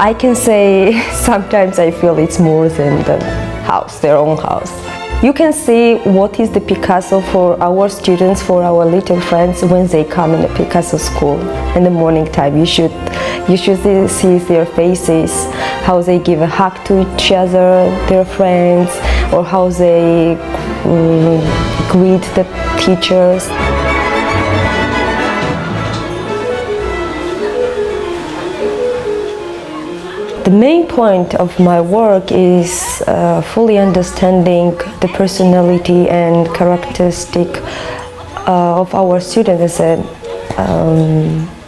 I can say sometimes I feel it's more than the house, their own house. You can see what is the Picasso for our students, for our little friends when they come in the Picasso school in the morning time. You should see their faces, how they give a hug to each other, their friends, or how they greet the teachers. The main point of my work is fully understanding the personality and characteristic of our students as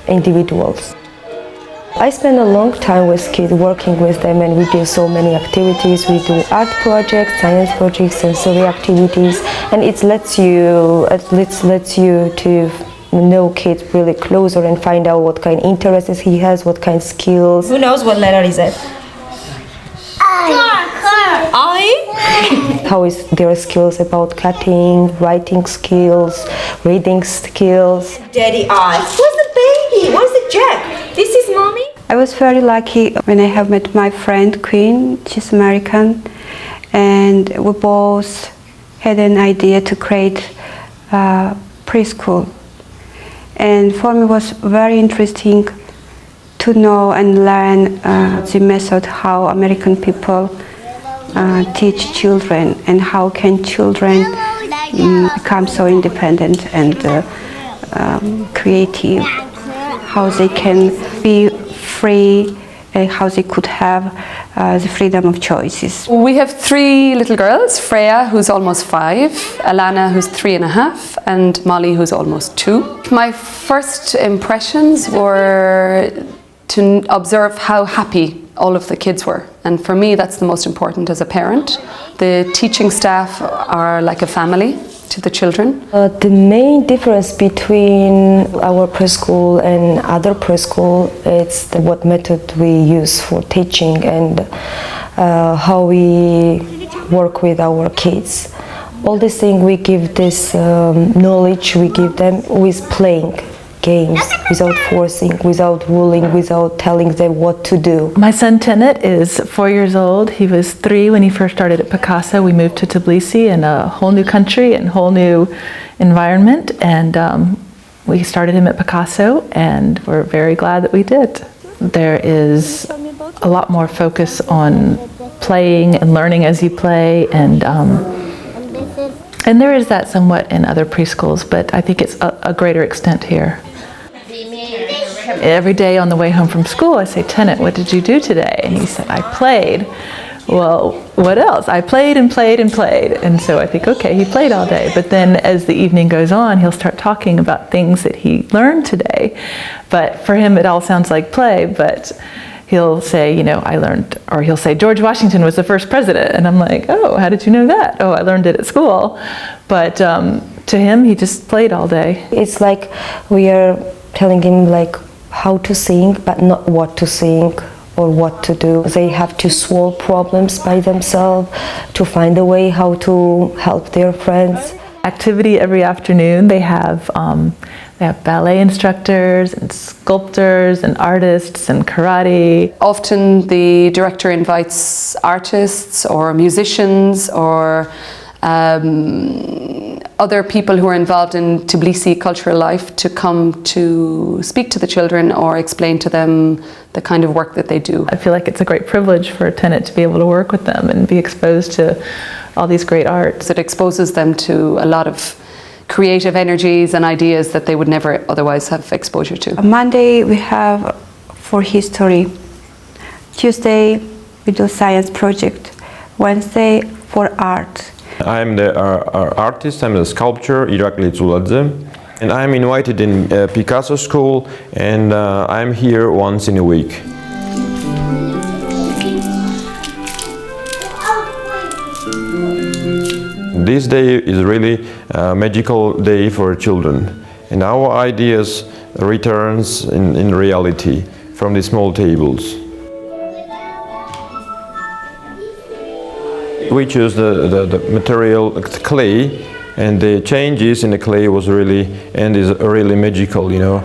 individuals. I spend a long time with kids working with them, and we do so many activities. We do art projects, science projects, sensory activities, and it lets you to know kids really closer and find out what kind of interests he has, what kind of skills. Who knows what letter is it? I? How is their skills about cutting, writing skills, reading skills. Daddy I. Where's the baby? Where's the Jack? This is mommy? I was very lucky when I have met my friend Queen. She's American, and we both had an idea to create a preschool. And for me it was very interesting to know and learn the method how American people teach children, and how can children become so independent and creative, how they can be free, and how they could have the freedom of choices. We have 3 little girls, Freya, who's almost 5, Alana, who's 3.5, and Molly, who's almost 2. My first impressions were to observe how happy all of the kids were, and for me that's the most important as a parent. The teaching staff are like a family to the children. The main difference between our preschool and other preschool is what method we use for teaching and how we work with our kids. All these things we give this knowledge, we give them with playing games, without forcing, without ruling, without telling them what to do. My son Tenet is 4 years old. He was 3 when he first started at Picasso. We moved to Tbilisi in a whole new country and whole new environment, and we started him at Picasso, and we're very glad that we did. There is a lot more focus on playing and learning as you play, and there is that somewhat in other preschools, but I think it's a greater extent here. Every day on the way home from school, I say, Tenet, what did you do today? And he said, I played. Well, what else? I played and played and played. And so I think, okay, he played all day. But then as the evening goes on, he'll start talking about things that he learned today. But for him, it all sounds like play, but he'll say, you know, I learned, or he'll say, George Washington was the first president. And I'm like, oh, how did you know that? Oh, I learned it at school. But to him, he just played all day. It's like we are telling him like how to sing, but not what to sing or what to do. They have to solve problems by themselves, to find a way how to help their friends. Activity every afternoon. They have ballet instructors and sculptors and artists and karate. Often the director invites artists or musicians or other people who are involved in Tbilisi cultural life to come to speak to the children or explain to them the kind of work that they do. I feel like it's a great privilege for a Tenet to be able to work with them and be exposed to all these great arts. It exposes them to a lot of creative energies and ideas that they would never otherwise have exposure to. On Monday we have for history. Tuesday we do science project. Wednesday for art. I'm the artist, I'm the sculptor, Irakli Zuladze, and I'm invited in Picasso school, and I'm here once in a week. This day is really a magical day for children, and our ideas returns in reality from the small tables. We chose the material clay, and the changes in the clay was really magical, you know.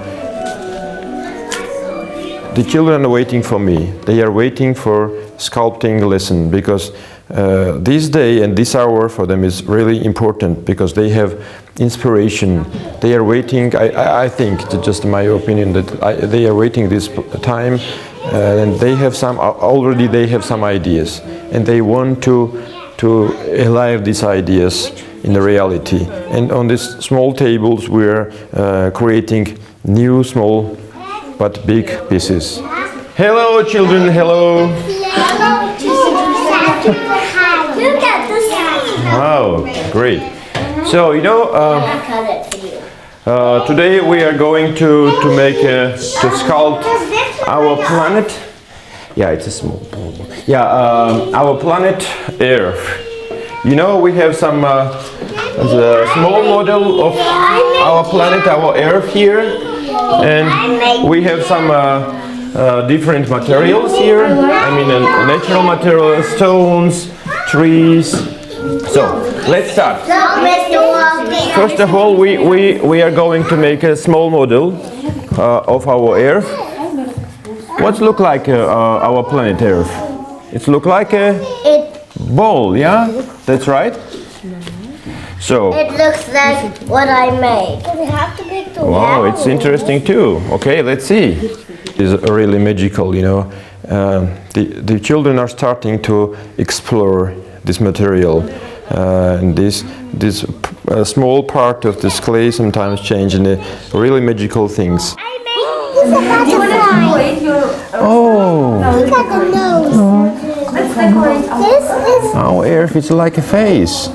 the children are waiting for me. They are waiting for sculpting lesson because this day and this hour for them is really important because they have inspiration. They are waiting, I think, just my opinion, that they are waiting this time and they have already they have some ideas and they want to alive these ideas in the reality. And on these small tables we're creating new small but big pieces. Hello children, hello! Look at the sea. Wow, great. So, you know, today we are going to sculpt our planet. Yeah, it's a small ball. Yeah, our planet Earth. You know, we have some the small model of our planet, our Earth here, and we have some different materials here. I mean, natural materials, stones, trees. So let's start. First of all, we are going to make a small model of our Earth. What's look like our planet Earth? It look like a ball, yeah? That's right. So It looks like what I made. We have to pick the wow, it's interesting too. Okay, let's see. It's really magical, you know. The children are starting to explore this material, and this small part of this clay sometimes change into really magical things. This is a butterfly. Oh, Look at the nose. This is our Earth is like a face.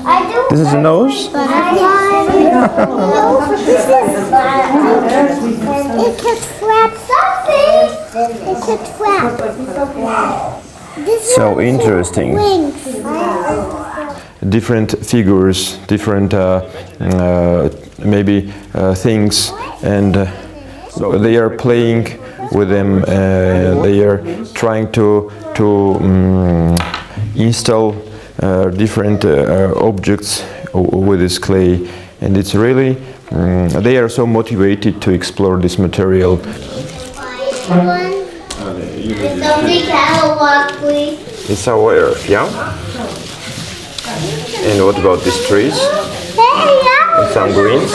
This is a nose. butterfly. No, this is it could flap something. It could flap. This So one interesting. wings. Different figures, different maybe things, and so they are playing with them. They are trying to install different objects with this clay, and it's really they are so motivated to explore this material. Somebody catwalk, please. It's our Earth, yeah. And what about these trees? And some greens.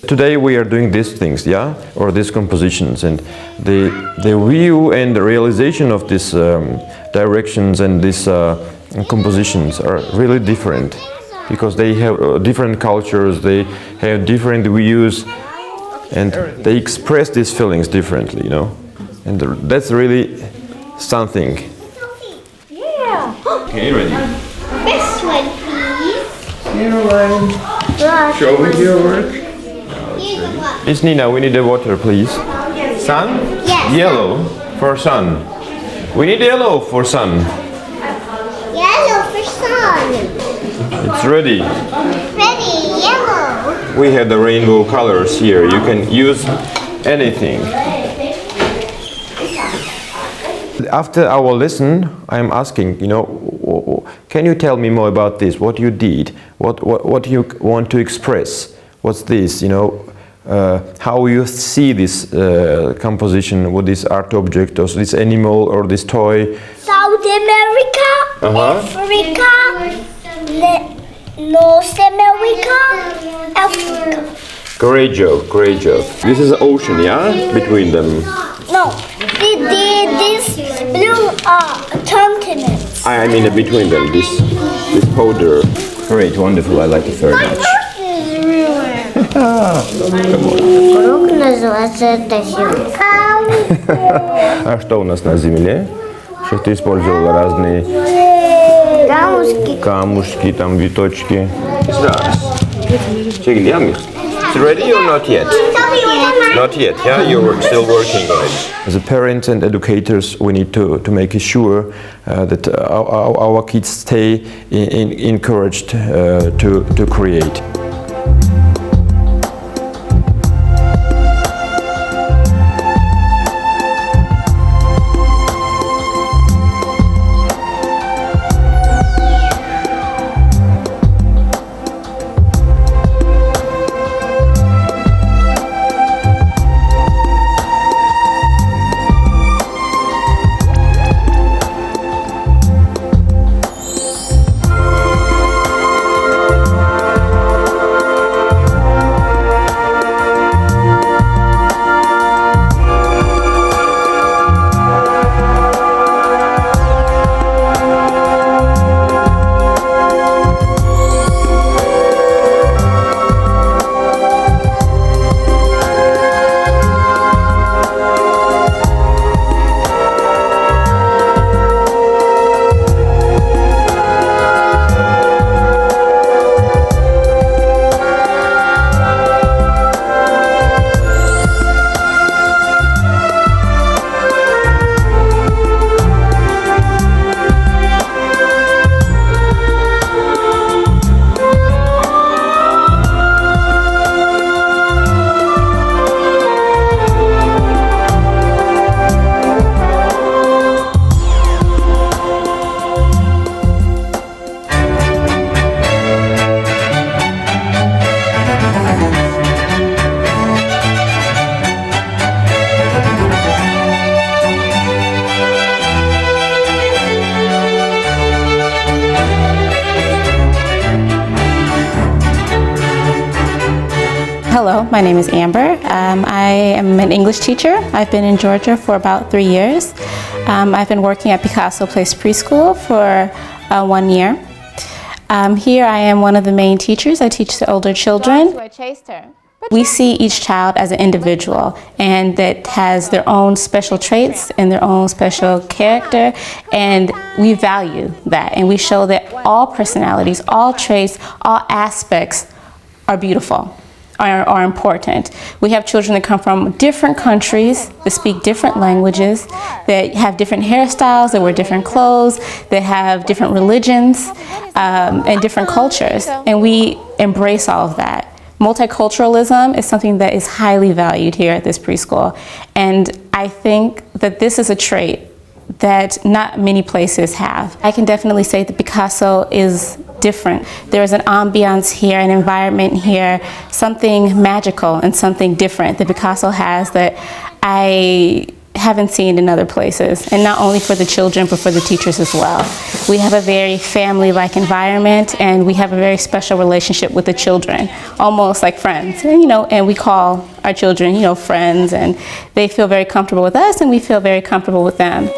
Today we are doing these things, yeah, or these compositions, and the view and the realization of these directions and these compositions are really different because they have different cultures, they have different views, and they express these feelings differently, you know, and that's really something. Yeah. Okay, ready? This one, please. Caroline, show me your work. Miss Nina, we need the water, please. Sun? Yes. Yellow for sun. We need yellow for sun. Yellow for sun. It's ready. Ready, yellow. We have the rainbow colors here. You can use anything. After our lesson, I'm asking, you know, can you tell me more about this? What you did? What you want to express? What's this? You know, how you see this composition with this art object or this animal or this toy? South America, Africa, North America, Africa. Great job, great job. This is the ocean, yeah? Between them. No, this blue continents. I mean between them, this powder. Great, wonderful, I like it very much. Круг называется тахил. А что у нас на земле? Что ты использовала разные камушки, там виточки. It's ready or not yet? Not yet, yeah? You're still working on it. As a parents and educators, we need to make sure that our kids stay encouraged to create. My name is Amber. I am an English teacher. I've been in Georgia for about 3 years. I've been working at Picasso Place Preschool for 1 year. Here I am one of the main teachers. I teach the older children. We see each child as an individual and that has their own special traits and their own special character, and we value that, and we show that all personalities, all traits, all aspects are beautiful, are important. We have children that come from different countries, that speak different languages, that have different hairstyles, that wear different clothes, that have different religions and different cultures, and we embrace all of that. Multiculturalism is something that is highly valued here at this preschool, and I think that this is a trait that not many places have. I can definitely say that Picasso is different. There is an ambiance here, an environment here, something magical and something different that Picasso has that I haven't seen in other places, and not only for the children but for the teachers as well. We have a very family-like environment, and we have a very special relationship with the children, almost like friends. And, and we call our children, friends, and they feel very comfortable with us, and we feel very comfortable with them.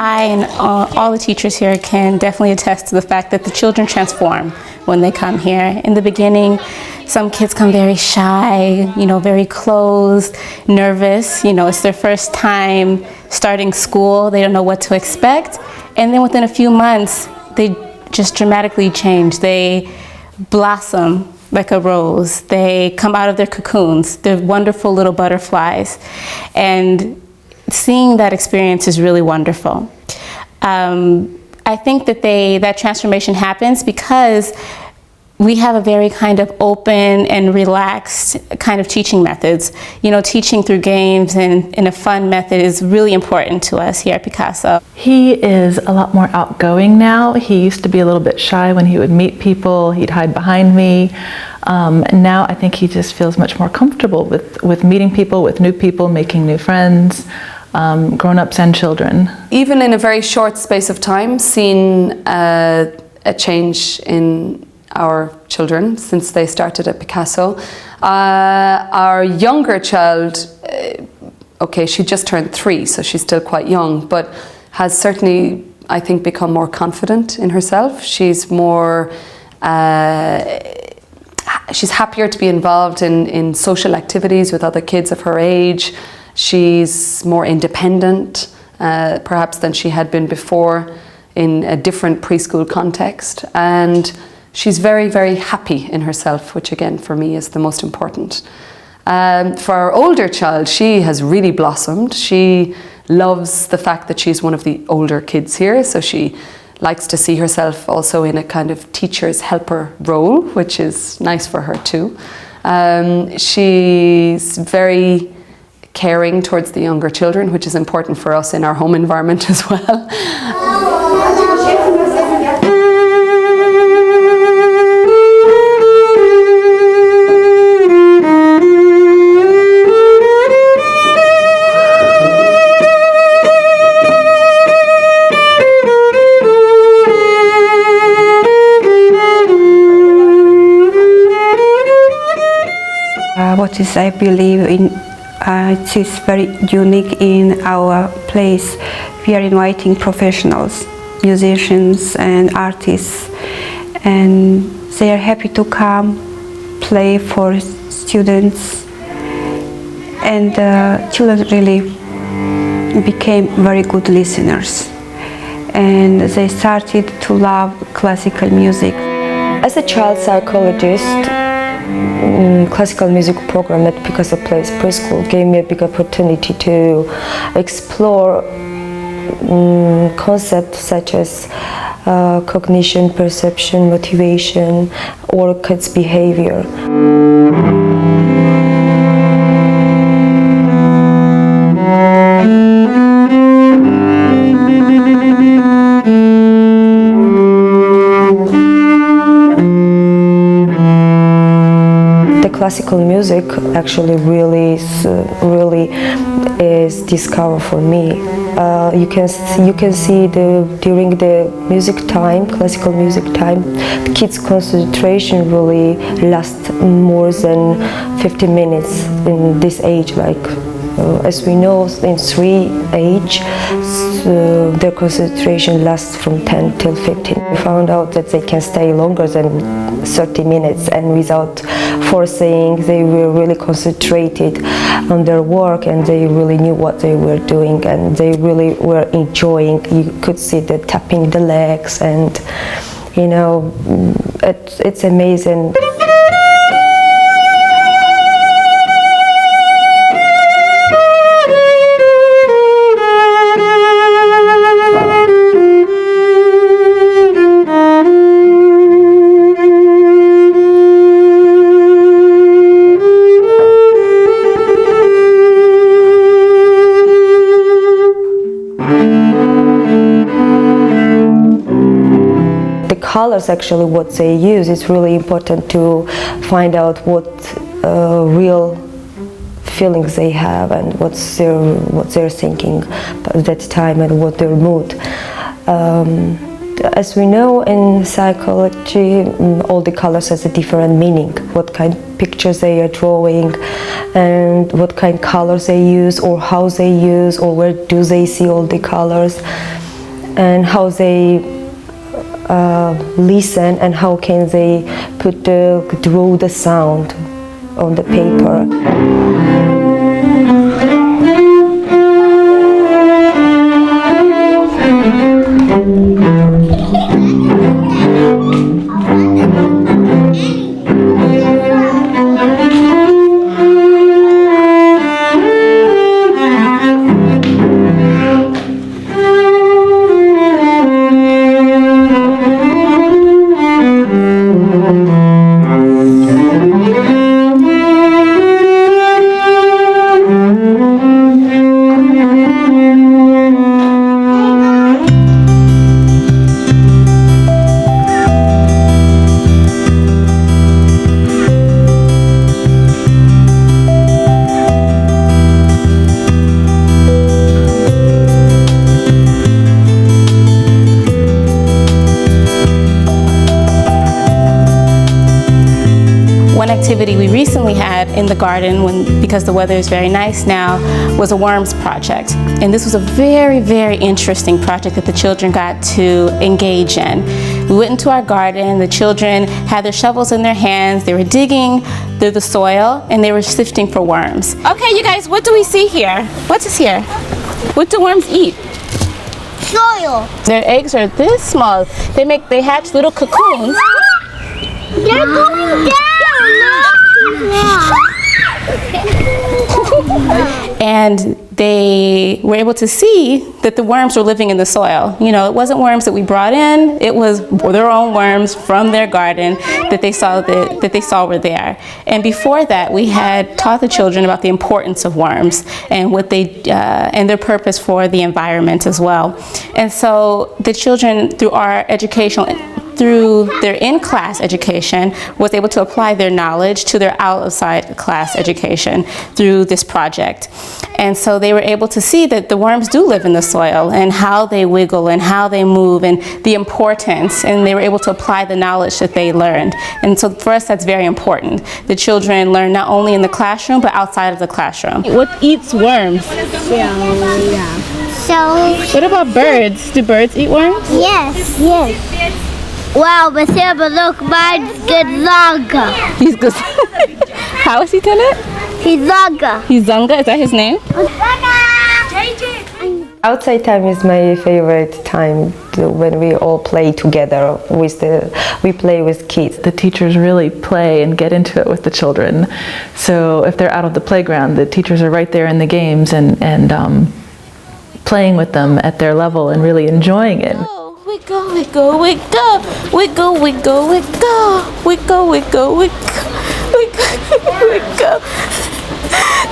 I and all the teachers here can definitely attest to the fact that the children transform when they come here. In the beginning, some kids come very shy, very closed, nervous. It's their first time starting school. They don't know what to expect. And then within a few months, they just dramatically change. They blossom like a rose. They come out of their cocoons. They're wonderful little butterflies. And seeing that experience is really wonderful. I think that that transformation happens because we have a very kind of open and relaxed kind of teaching methods. Teaching through games and in a fun method is really important to us here at Picasso. He is a lot more outgoing now. He used to be a little bit shy when he would meet people. He'd hide behind me. And now I think he just feels much more comfortable with meeting people, with new people, making new friends, grown-ups and children. Even in a very short space of time, seen a change in our children since they started at Picasso. Our younger child, she just turned 3, so she's still quite young, but has certainly, I think, become more confident in herself. She's more, she's happier to be involved in social activities with other kids of her age. She's more independent, perhaps, than she had been before in a different preschool context. And she's very, very happy in herself, which again, for me, is the most important. For our older child, she has really blossomed. She loves the fact that she's one of the older kids here, so she likes to see herself also in a kind of teacher's helper role, which is nice for her too. She's very caring towards the younger children, which is important for us in our home environment as well. What is, I believe, it is very unique in our place. We are inviting professionals, musicians and artists, and they are happy to come, play for students, and children really became very good listeners, and they started to love classical music. As a child psychologist, classical music program at Picasso Place Preschool gave me a big opportunity to explore concepts such as cognition, perception, motivation, or kids' behavior. Classical music actually really is discovered for me. You can see during the music time, classical music time, the kids' concentration really lasts more than 15 minutes in this age. As we know, in 3 age, their concentration lasts from 10 till 15. We found out that they can stay longer than 30 minutes, and without forcing, they were really concentrated on their work, and they really knew what they were doing, and they really were enjoying. You could see the tapping the legs, and it's amazing. Colors, actually, what they use, it's really important to find out what real feelings they have and what they're thinking at that time and what their mood. As we know in psychology, all the colors has a different meaning. What kind of pictures they are drawing, and what kind of colors they use, or how they use, or where do they see all the colors, and how they listen, and how can they draw the sound on the paper. Activity we recently had in the garden, because the weather is very nice now, was a worms project. And this was a very, very interesting project that the children got to engage in. We went into our garden, the children had their shovels in their hands, they were digging through the soil, and they were sifting for worms. Okay, you guys, what do we see here? What's this here? What do worms eat? Soil. Their eggs are this small. They hatch little cocoons. They're going down. And they were able to see that the worms were living in the soil. It wasn't worms that we brought in, it was their own worms from their garden that they saw were there. And before that, we had taught the children about the importance of worms and what and their purpose for the environment as well. And so the children, through their in-class education, was able to apply their knowledge to their outside-class education through this project. And so they were able to see that the worms do live in the soil, and how they wiggle and how they move, and the importance, and they were able to apply the knowledge that they learned. And so for us, that's very important. The children learn not only in the classroom, but outside of the classroom. What eats worms? So, what about birds? Do birds eat worms? Yes. Wow, but look, mine's good longer. He's good. How is he doing it? He's longer. He's Zunga, is that his name? Outside time is my favorite time, when we all play together we play with kids. The teachers really play and get into it with the children. So if they're out of the playground, the teachers are right there in the games and playing with them at their level and really enjoying it. Wiggle, wiggle, wiggle, wiggle, wiggle, wiggle, wiggle, wiggle, wiggle.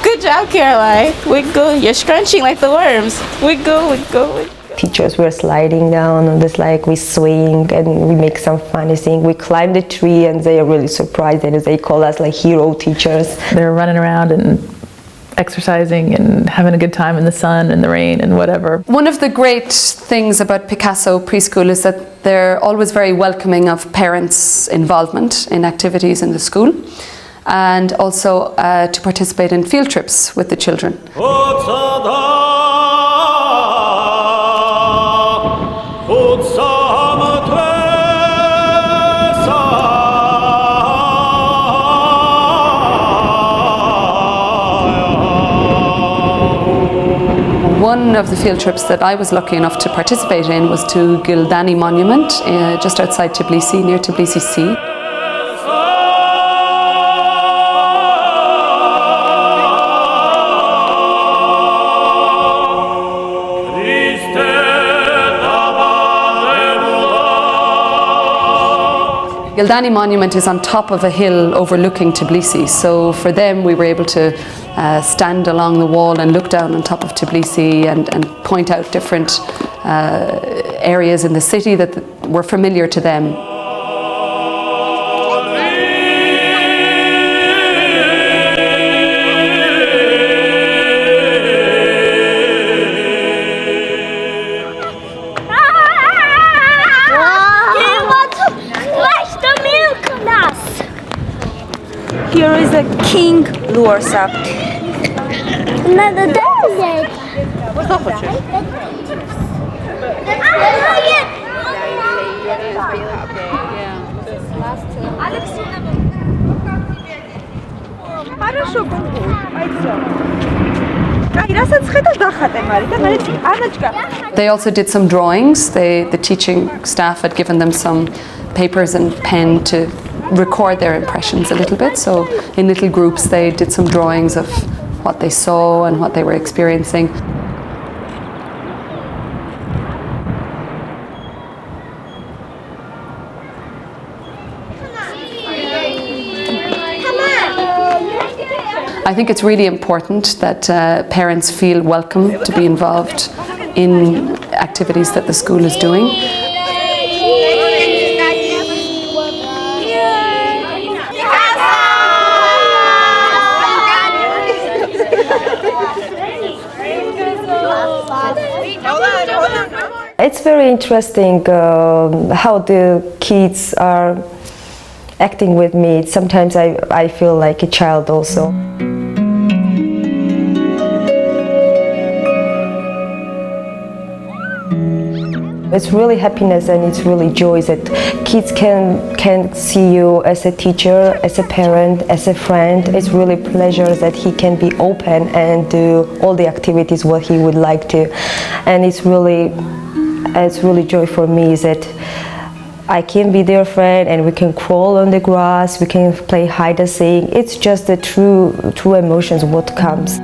Good job, Caroline. Wiggle, you're scrunching like the worms. Wiggle, wiggle, wiggle. Teachers were sliding down on the slide, we swing and we make some funny thing. We climb the tree and they are really surprised and they call us like hero teachers. They're running around and exercising and having a good time in the sun and the rain and whatever. One of the great things about Picasso Preschool is that they're always very welcoming of parents' involvement in activities in the school. and also to participate in field trips with the children. One of the field trips that I was lucky enough to participate in was to Gildani Monument, just outside Tbilisi, near Tbilisi Sea. Gildani Monument is on top of a hill overlooking Tbilisi, so for them we were able to stand along the wall and look down on top of Tbilisi and point out different areas in the city that were familiar to them. Here is a king lures up. Another desert. Хорошо, бабу. Пойдем. They also did some drawings. The teaching staff had given them some papers and pen to record their impressions a little bit. So in little groups they did some drawings of what they saw and what they were experiencing. I think it's really important that parents feel welcome to be involved in activities that the school is doing. It's very interesting how the kids are acting with me. Sometimes I feel like a child also. It's really happiness and it's really joy that kids can see you as a teacher, as a parent, as a friend. It's really pleasure that he can be open and do all the activities what he would like to. And it's really joy for me that I can be their friend and we can crawl on the grass, we can play hide and seek. It's just the true emotions what comes.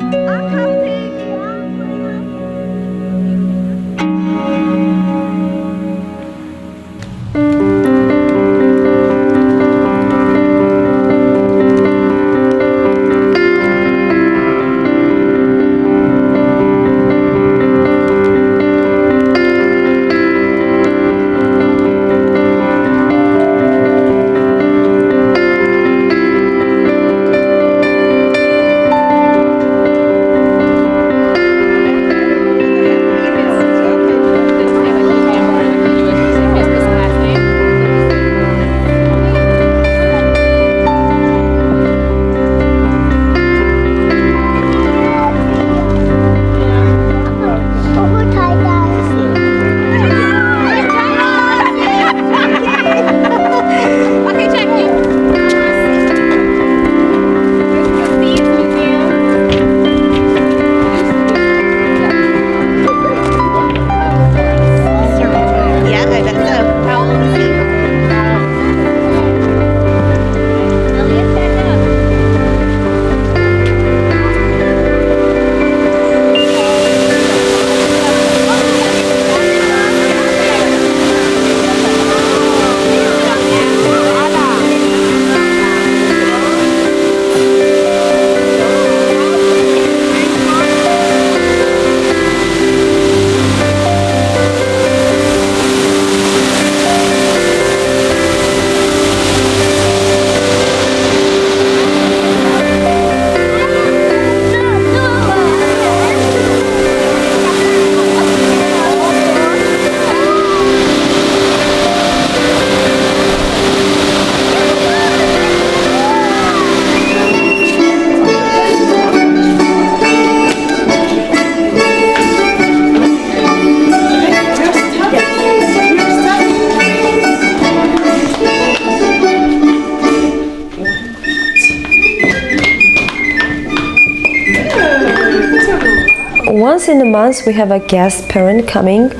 once in a month we have a guest parent coming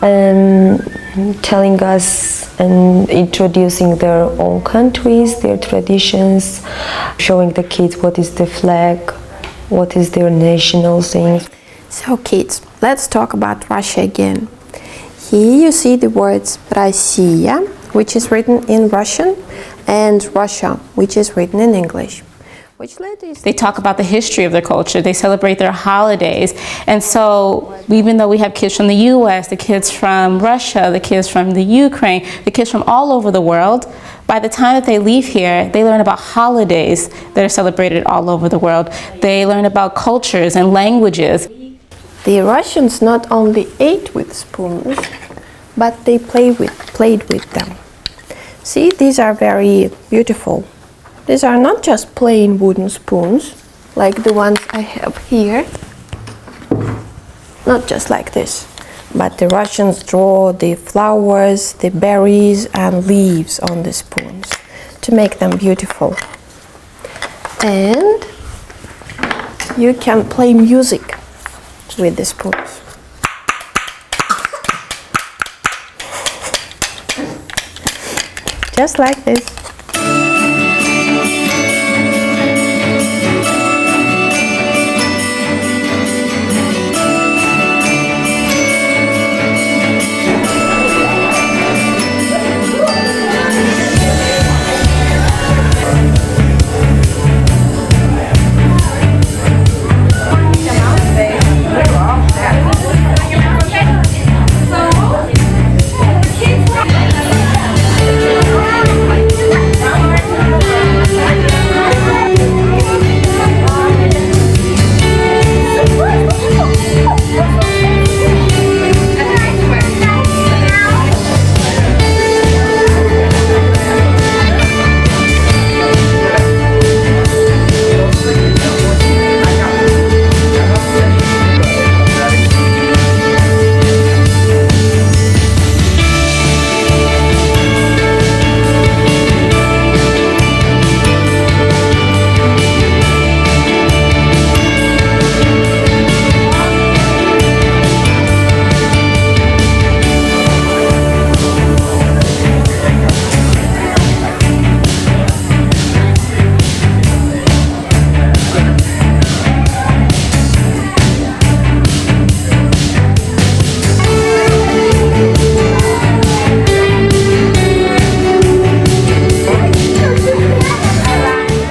and telling us and introducing their own countries, their traditions, showing the kids what is the flag, what is their national thing. So kids, let's talk about Russia again. Here you see the words Россия, which is written in Russian, and Russia, which is written in English. Which letter is They talk about the history of their culture. They celebrate their holidays. And so even though we have kids from the US, the kids from Russia, the kids from the Ukraine, the kids from all over the world, by the time that they leave here, they learn about holidays that are celebrated all over the world. They learn about cultures and languages. The Russians not only ate with spoons, but they played with them. See, these are very beautiful. These are not just plain wooden spoons, like the ones I have here. Not just like this. But the Russians draw the flowers, the berries and leaves on the spoons to make them beautiful. And you can play music with the spoons. Just like this.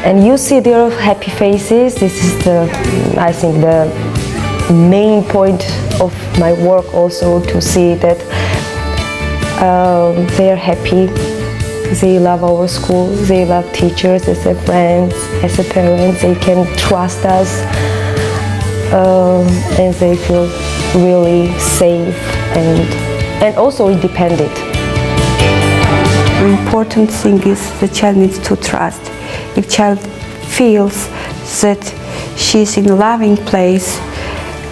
And you see their happy faces. This is I think the main point of my work also, to see that they're happy. They love our school, they love teachers as a friends, as a parents. They can trust us, and they feel really safe and also independent. The important thing is the child needs to trust. If child feels that she's in a loving place,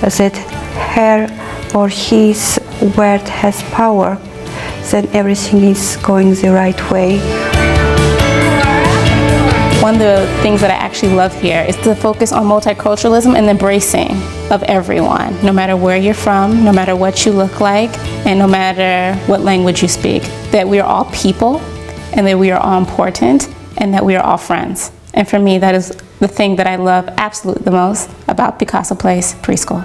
that her or his word has power, then everything is going the right way. One of the things that I actually love here is the focus on multiculturalism and embracing of everyone, no matter where you're from, no matter what you look like, and no matter what language you speak. That we are all people, and that we are all important, and that we are all friends. And for me, that is the thing that I love absolutely the most about Picasso Place Preschool.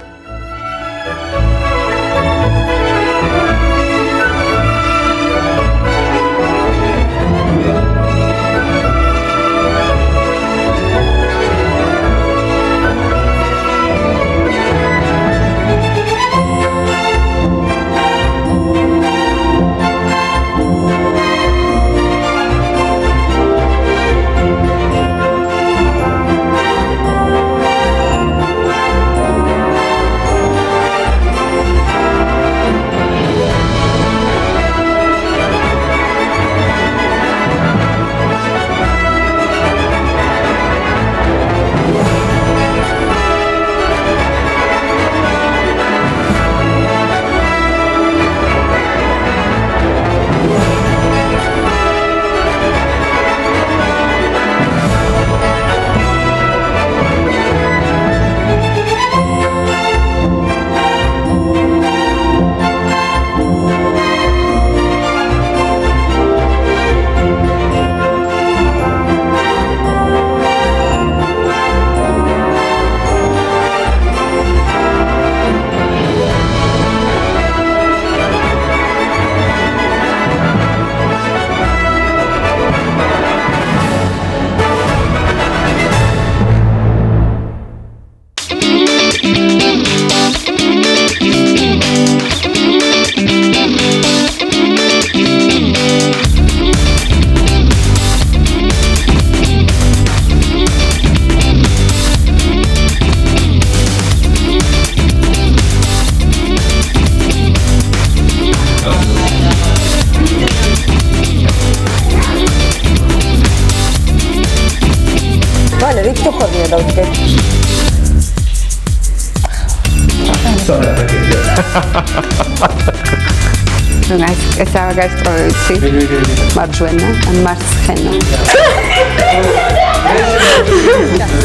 Essa gastroenterite. Marjuena and Marschena.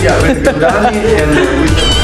Yeah,